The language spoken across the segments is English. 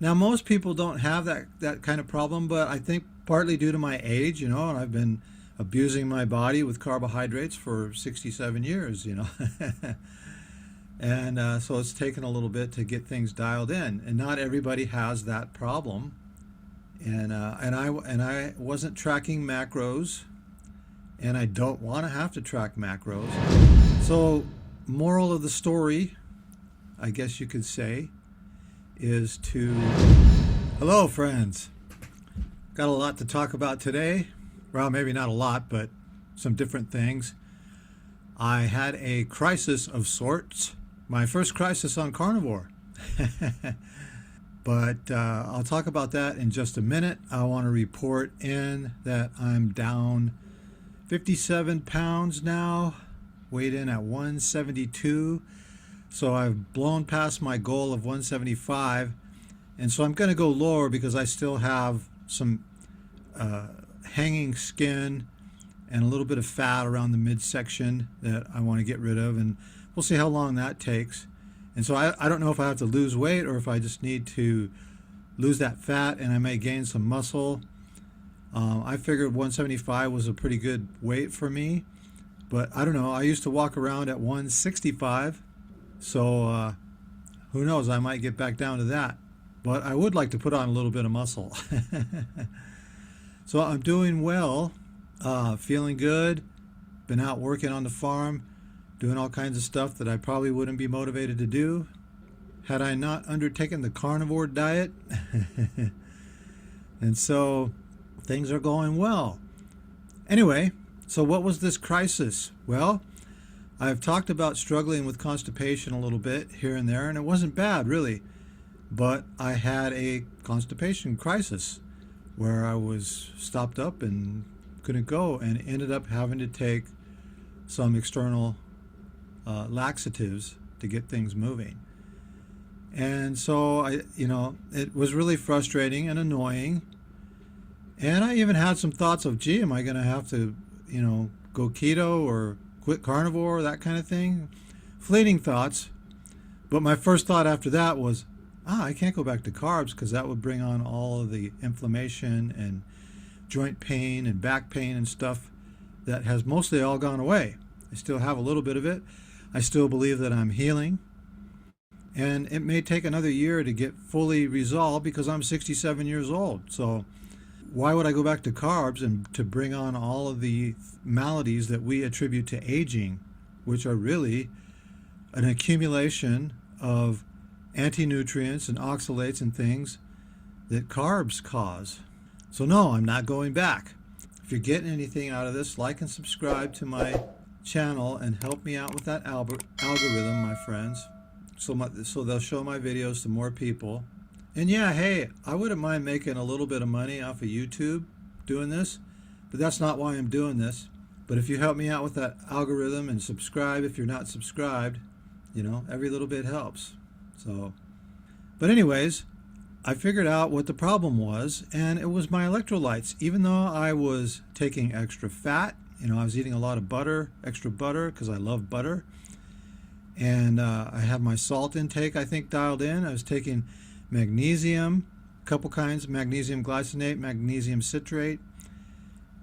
Now, most people don't have that kind of problem, but I think partly due to my age, and I've been abusing my body with carbohydrates for 67 years, and so it's taken a little bit to get things dialed in, and not everybody has that problem. And I wasn't tracking macros, and I don't want to have to track macros. So, moral of the story, I guess you could say, is to, hello friends, got a lot to talk about today. Well, maybe not a lot, but some different things. I had a crisis of sorts, my first crisis on Carnivore. But I'll talk about that in just a minute. I want to report in that I'm down 57 pounds now, weighed in at 172. So I've blown past my goal of 175. And so I'm going to go lower because I still have some hanging skin and a little bit of fat around the midsection that I want to get rid of. And we'll see how long that takes. And so I don't know if I have to lose weight or if I just need to lose that fat and I may gain some muscle. I figured 175 was a pretty good weight for me, but I don't know. I used to walk around at 165, so who knows? I might get back down to that. But I would like to put on a little bit of muscle. So I'm doing well, feeling good, been out working on the farm, doing all kinds of stuff that I probably wouldn't be motivated to do had I not undertaken the carnivore diet. And so things are going well. Anyway, so what was this crisis? Well, I've talked about struggling with constipation a little bit here and there, and it wasn't bad really, but I had a constipation crisis where I was stopped up and couldn't go and ended up having to take some external laxatives to get things moving. And so it was really frustrating and annoying. And I even had some thoughts of, gee, am I going to have to, go keto or quit carnivore, that kind of thing? Fleeting thoughts. But my first thought after that was, I can't go back to carbs because that would bring on all of the inflammation and joint pain and back pain and stuff that has mostly all gone away. I still have a little bit of it. I still believe that I'm healing. And it may take another year to get fully resolved because I'm 67 years old. So why would I go back to carbs and to bring on all of the maladies that we attribute to aging, which are really an accumulation of anti-nutrients and oxalates and things that carbs cause? So no, I'm not going back. If you're getting anything out of this, like and subscribe to my channel and help me out with that algorithm, my friends, so they'll show my videos to more people. And yeah, hey, I wouldn't mind making a little bit of money off of YouTube doing this, but that's not why I'm doing this. But if you help me out with that algorithm and subscribe if you're not subscribed, every little bit helps. So, but anyways, I figured out what the problem was, and it was my electrolytes. Even though I was taking extra fat, I was eating a lot of butter, extra butter, because I love butter. And I had my salt intake, I think, dialed in. I was taking magnesium, a couple kinds, magnesium glycinate, magnesium citrate.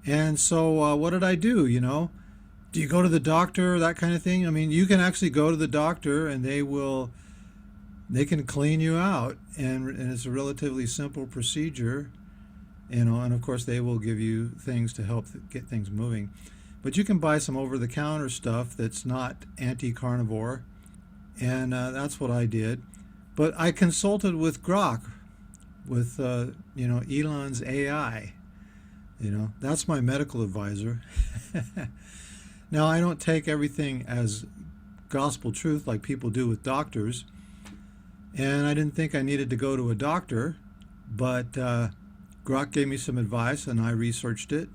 And so what did I do, Do you go to the doctor, that kind of thing? I mean, you can actually go to the doctor and they can clean you out. And it's a relatively simple procedure, and of course they will give you things to help get things moving. But you can buy some over-the-counter stuff that's not anti-carnivore, and that's what I did. But I consulted with Grok, with Elon's AI. That's my medical advisor. Now, I don't take everything as gospel truth like people do with doctors, and I didn't think I needed to go to a doctor, but Grok gave me some advice, and I researched it.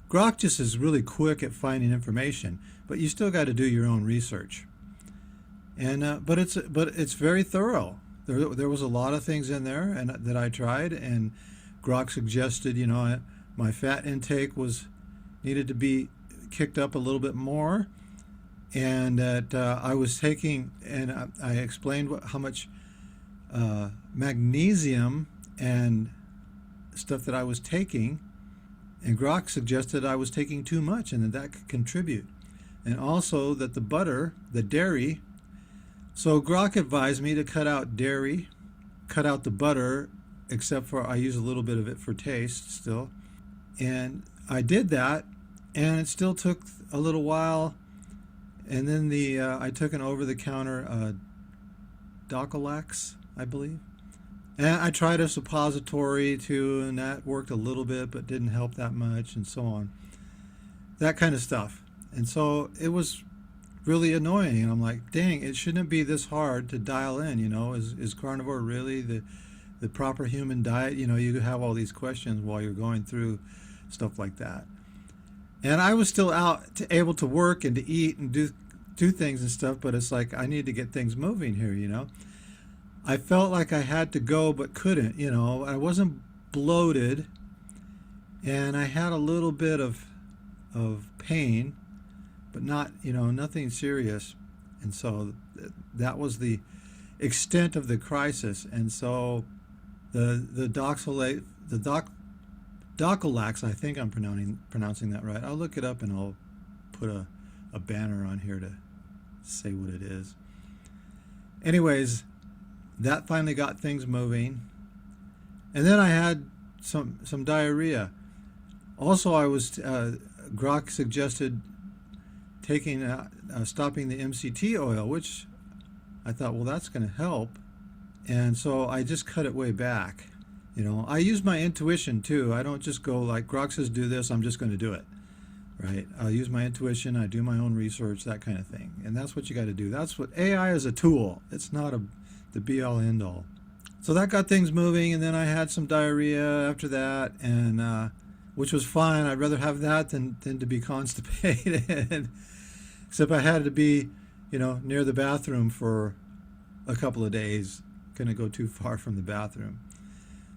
Grok just is really quick at finding information, but you still got to do your own research. And but it's very thorough. There was a lot of things in there and that I tried, and Grok suggested my fat intake needed to be kicked up a little bit more, and that I was taking, and I explained how much magnesium and stuff that I was taking, and Grok suggested I was taking too much and that could contribute. And also that the butter, the dairy, so Grok advised me to cut out dairy, cut out the butter, except for I use a little bit of it for taste still. And I did that, and it still took a little while. And then I took an over-the-counter Docalax, I believe. And I tried a suppository too, and that worked a little bit, but didn't help that much, and so on. That kind of stuff. And so it was really annoying, and I'm like, dang, it shouldn't be this hard to dial in, you know, is carnivore really the proper human diet? You know, you have all these questions while you're going through stuff like that. And I was still able to work and to eat and do things and stuff, but it's like I need to get things moving here, you know. I felt like I had to go but couldn't, you know. I wasn't bloated, and I had a little bit of pain, but not, you know, nothing serious. And so that was the extent of the crisis. And so the Docalax, I think I'm pronouncing that right. I'll look it up and I'll put a banner on here to say what it is. Anyways, that finally got things moving. And then I had some diarrhea. Also, I was Grok suggested stopping the MCT oil, which I thought, well, that's going to help. And so I just cut it way back. You know, I use my intuition too. I don't just go like Grok says do this, I'm just going to do it. Right? I'll use my intuition, I do my own research, that kind of thing. And that's what you got to do. That's what AI is, a tool. It's not the be all end all. So that got things moving, and then I had some diarrhea after that, and which was fine. I'd rather have that than to be constipated. Except I had to be, you know, near the bathroom for a couple of days. Couldn't go too far from the bathroom.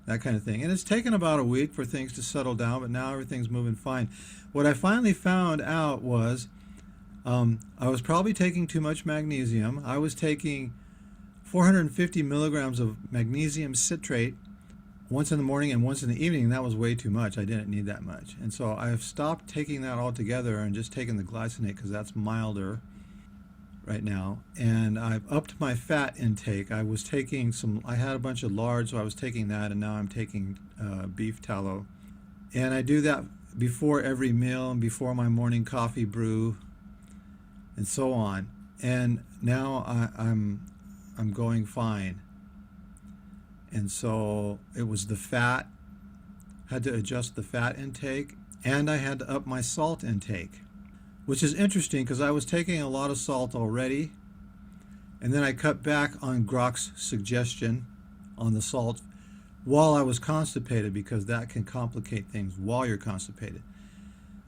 That kind of thing. And it's taken about a week for things to settle down, but now everything's moving fine. What I finally found out was I was probably taking too much magnesium. I was taking 450 milligrams of magnesium citrate once in the morning and once in the evening. That was way too much. I didn't need that much. And so I've stopped taking that altogether and just taken the glycinate because that's milder right now. And I've upped my fat intake. I was taking I had a bunch of lard, so I was taking that, and now I'm taking beef tallow. And I do that before every meal and before my morning coffee brew and so on. And now I'm going fine. And so it was the fat, had to adjust the fat intake, and I had to up my salt intake, which is interesting because I was taking a lot of salt already, and then I cut back on Grok's suggestion on the salt while I was constipated, because that can complicate things while you're constipated.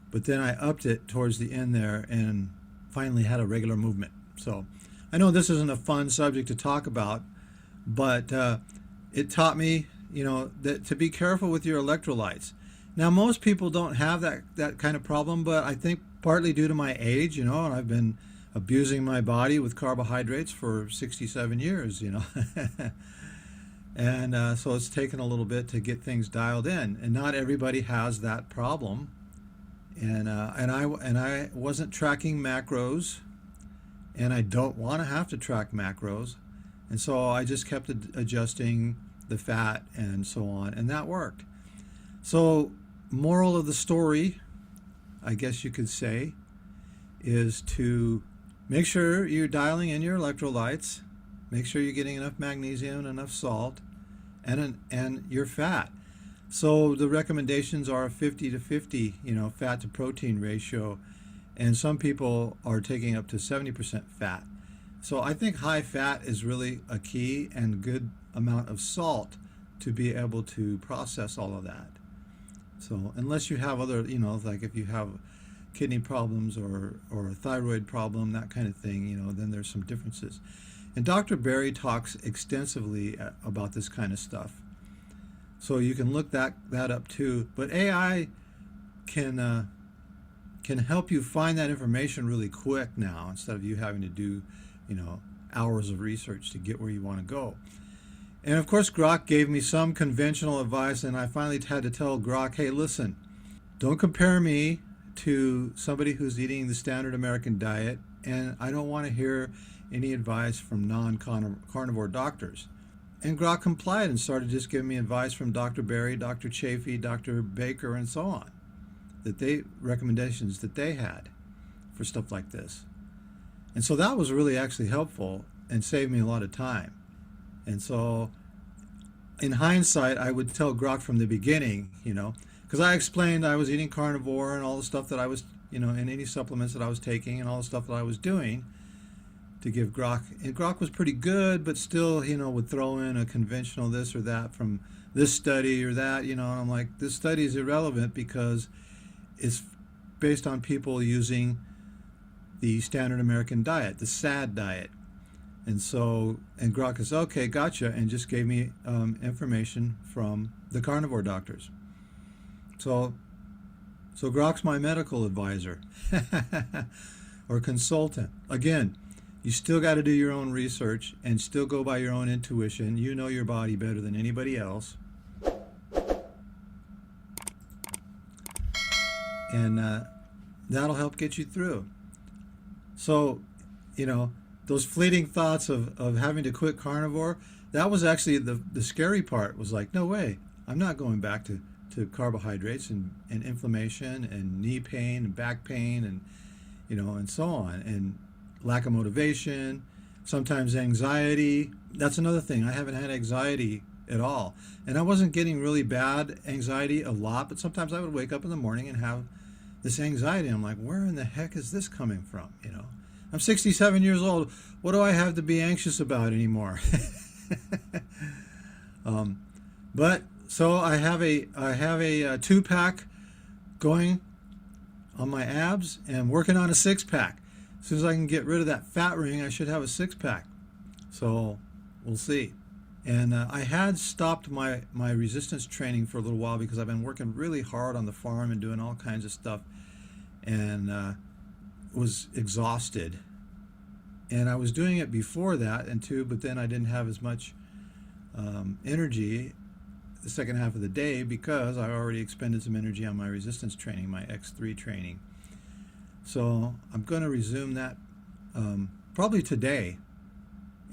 But then I upped it towards the end there and finally had a regular movement. So I know this isn't a fun subject to talk about, but it taught me, you know, that to be careful with your electrolytes. Now, most people don't have that kind of problem, but I think partly due to my age, you know, and I've been abusing my body with carbohydrates for 67 years, you know. And so it's taken a little bit to get things dialed in, and not everybody has that problem. And I wasn't tracking macros, and I don't want to have to track macros, and so I just kept adjusting the fat and so on, and that worked. So moral of the story, I guess you could say, is to make sure you're dialing in your electrolytes, make sure you're getting enough magnesium and enough salt, and your fat. So the recommendations are a 50-50, you know, fat to protein ratio, and some people are taking up to 70% fat. So I think high fat is really a key, and good amount of salt to be able to process all of that. So unless you have other, you know, like if you have kidney problems or a thyroid problem, that kind of thing, you know, then there's some differences. And Dr. Berry talks extensively about this kind of stuff. So you can look that up too. But AI can help you find that information really quick now, instead of you having to do, you know, hours of research to get where you want to go. And of course, Grok gave me some conventional advice, and I finally had to tell Grok, hey, listen, don't compare me to somebody who's eating the standard American diet, and I don't want to hear any advice from non-carnivore doctors. And Grok complied and started just giving me advice from Dr. Berry, Dr. Chafee, Dr. Baker, and so on, recommendations that they had for stuff like this. And so that was really actually helpful and saved me a lot of time. And so in hindsight, I would tell Grok from the beginning, because I explained I was eating carnivore and all the stuff that I was, and any supplements that I was taking and all the stuff that I was doing to give Grok. And Grok was pretty good, but still, would throw in a conventional this or that from this study or that, and I'm like, this study is irrelevant because it's based on people using the standard American diet, the SAD diet. And Grok is, okay, gotcha, and just gave me information from the carnivore doctors. So Grok's my medical advisor or consultant. Again, you still got to do your own research and still go by your own intuition. You know your body better than anybody else. And that'll help get you through. So, those fleeting thoughts of having to quit carnivore, that was actually the scary part. Was like, no way, I'm not going back to carbohydrates and inflammation and knee pain and back pain and and so on, and lack of motivation, sometimes anxiety. That's another thing. I haven't had anxiety at all, and I wasn't getting really bad anxiety a lot, but sometimes I would wake up in the morning and have this anxiety. I'm like, where in the heck is this coming from? I'm 67 years old. What do I have to be anxious about anymore? But so I have a 2-pack going on my abs and working on a 6-pack. As soon as I can get rid of that fat ring, I should have a 6-pack. So we'll see. And I had stopped my resistance training for a little while because I've been working really hard on the farm and doing all kinds of stuff, and was exhausted. And I was doing it before that but then I didn't have as much energy the second half of the day because I already expended some energy on my resistance training, my X3 training. So I'm going to resume that probably today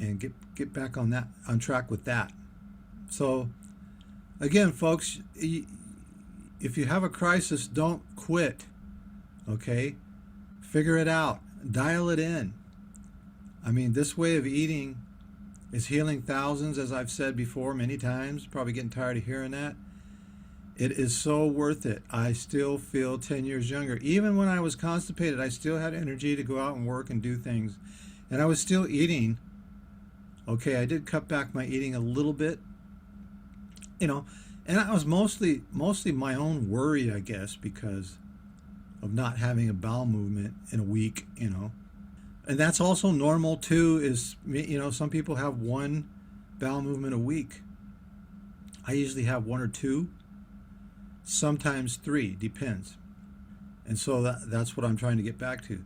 and get back on track with that. So again, folks, if you have a crisis, don't quit. Okay? Figure it out. Dial it in. I mean, this way of eating is healing thousands, as I've said before many times. Probably getting tired of hearing that. It is so worth it. I still feel 10 years younger. Even when I was constipated, I still had energy to go out and work and do things. And I was still eating. Okay, I did cut back my eating a little bit. And that was mostly my own worry, I guess, because of not having a bowel movement in a week, And that's also normal too, is, some people have one bowel movement a week. I usually have 1 or 2, sometimes 3, depends. And so that's what I'm trying to get back to.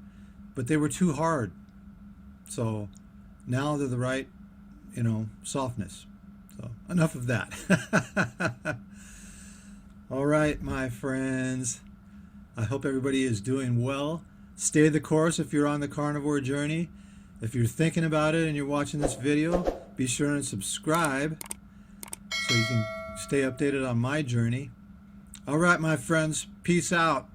But they were too hard. So now they're the right, softness. So enough of that. All right, my friends. I hope everybody is doing well. Stay the course if you're on the carnivore journey. If you're thinking about it and you're watching this video, be sure and subscribe so you can stay updated on my journey. All right, my friends, peace out.